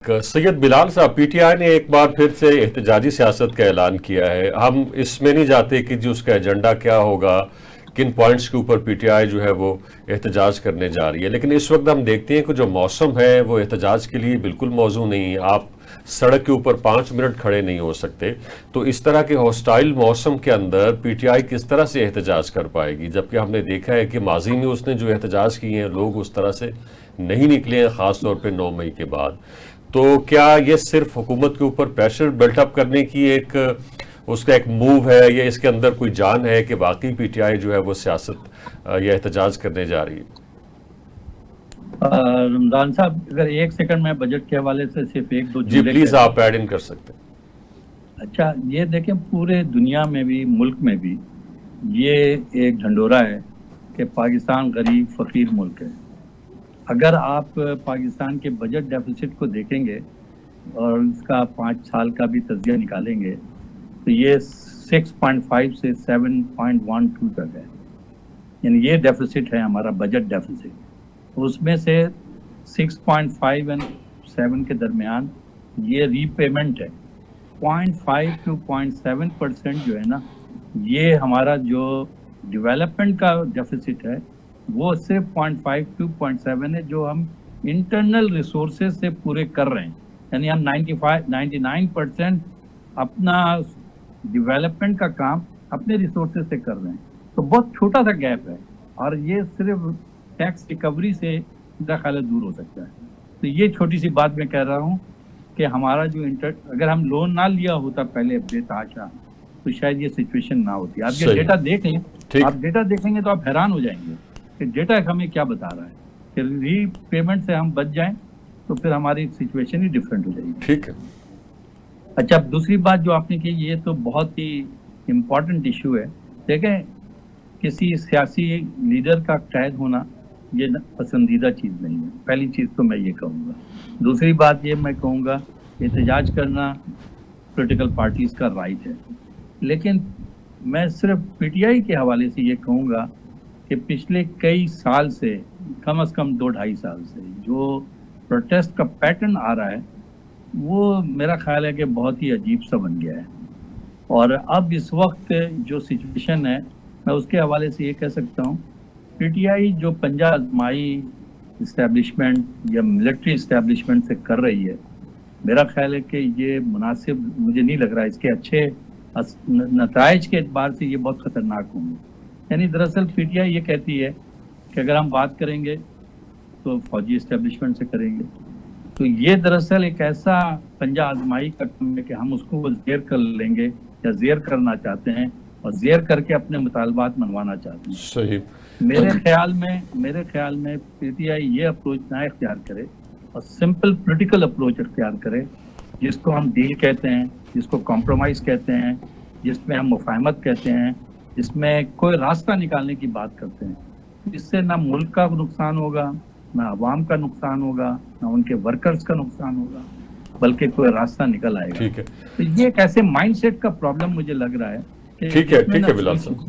सैयद बिलाल साहब, पीटीआई ने एक बार फिर से एहतजाजी सियासत का ऐलान किया है। हम इसमें नहीं जाते कि जो उसका एजेंडा क्या होगा, किन पॉइंट्स के ऊपर पीटीआई जो है वो एहतजाज करने जा रही है, लेकिन इस वक्त हम देखते हैं कि जो मौसम है वो एहतजाज के लिए बिल्कुल मौजू नहीं है। आप सड़क के ऊपर 5 मिनट खड़े नहीं हो सकते। तो इस तरह के हॉस्टाइल मौसम के अंदर पीटीआई किस तरह से एहतजाज कर पाएगी, जबकि हमने देखा है कि माजी में उसने जो एहतजाज किए हैं लोग उस तरह से नहीं निकले हैं, ख़ास तौर पे 9 मई के बाद। तो क्या ये सिर्फ हुकूमत के ऊपर प्रेशर बिल्टअप करने की उसका एक मूव है, या इसके अंदर कोई जान है कि वाकई पीटीआई जो है वो सियासत या एहतजाज करने जा रही है? रमजान साहब, अगर 1 सेकंड में बजट के हवाले से सिर्फ 1-2 जी प्लीज आप ऐड इन कर सकते हैं। अच्छा, ये देखें, पूरे दुनिया में भी मुल्क में भी ये एक ढंढोरा है कि पाकिस्तान गरीब फकीर मुल्क है। अगर आप पाकिस्तान के बजट डेफिसिट को देखेंगे और इसका 5 साल का भी तज्जिया निकालेंगे तो ये 6.5 से 7.12 तक है, यानी ये डेफिसिट है हमारा बजट डेफिसिट। उसमें से 6.5 और 7 के दरमियान ये रीपेमेंट है। 0.5 to 0.7% जो है ना, ये हमारा जो डेवलपमेंट का डेफिसिट है वो सिर्फ 0.5 to 0.7 है, जो हम इंटरनल रिसोर्सेज से पूरे कर रहे हैं। यानी हम 99% अपना डेवलपमेंट का काम अपने रिसोर्सेज से कर रहे हैं। तो बहुत छोटा सा गैप है और ये सिर्फ टैक्स रिकवरी से मेरा ख्याल है दूर हो सकता है। तो ये छोटी सी बात मैं कह रहा हूँ कि हमारा जो अगर हम लोन ना लिया होता पहले बेतहाशा, तो शायद ये सिचुएशन ना होती। आप ये डेटा देख लें, आप डेटा देखेंगे तो आप हैरान हो जाएंगे कि डेटा हमें क्या बता रहा है कि रीपेमेंट से हम बच जाएं तो फिर हमारी सिचुएशन ही डिफरेंट हो जाएगी। ठीक है। अच्छा, दूसरी बात जो आपने की, ये तो बहुत ही इम्पोर्टेंट इशू है। देखें, किसी सियासी लीडर का कैद होना ये पसंदीदा चीज़ नहीं है। पहली चीज़ तो मैं ये कहूँगा। दूसरी बात ये मैं कहूँगा, एहतजाज करना पॉलिटिकल पार्टीज़ का राइट है, लेकिन मैं सिर्फ पीटीआई के हवाले से ये कहूँगा कि पिछले कई साल से, कम से कम 2-2.5 साल से जो प्रोटेस्ट का पैटर्न आ रहा है वो मेरा ख्याल है कि बहुत ही अजीब सा बन गया है। और अब इस वक्त जो सिचुएशन है, मैं उसके हवाले से ये कह सकता हूँ, पीटीआई जो पंजा आजमाई इस्टेब्लिशमेंट या मिलिट्री इस्टेब्लिशमेंट से कर रही है, मेरा ख्याल है कि ये मुनासिब मुझे नहीं लग रहा है। इसके अच्छे नताइज के एतबार से ये बहुत ख़तरनाक होंगे। यानी दरअसल पीटीआई ये कहती है कि अगर हम बात करेंगे तो फौजी इस्टेब्लिशमेंट से करेंगे, तो ये दरअसल एक ऐसा पंजा आजमाई का काम है कि हम उसको ज़ेर कर लेंगे या ज़ेर करना चाहते हैं और ज़ेर करके अपने मुतालबात मनवाना चाहते हैं। सही। मेरे ख्याल में पीटीआई ये अप्रोच ना इख्तियार करे और सिंपल पॉलिटिकल अप्रोच इख्तियार करे, जिसको हम डील कहते हैं, जिसको कॉम्प्रोमाइज़ कहते हैं, जिसमें हम मुफाहमत कहते हैं, जिसमें कोई रास्ता निकालने की बात करते हैं। इससे ना मुल्क का नुकसान होगा, ना अवाम का नुकसान होगा, ना उनके वर्कर्स का नुकसान होगा, बल्कि कोई रास्ता निकल आएगा। ठीक है। तो ये एक ऐसे माइंडसेट का प्रॉब्लम मुझे लग रहा है। ठीक है बिलाल साहब।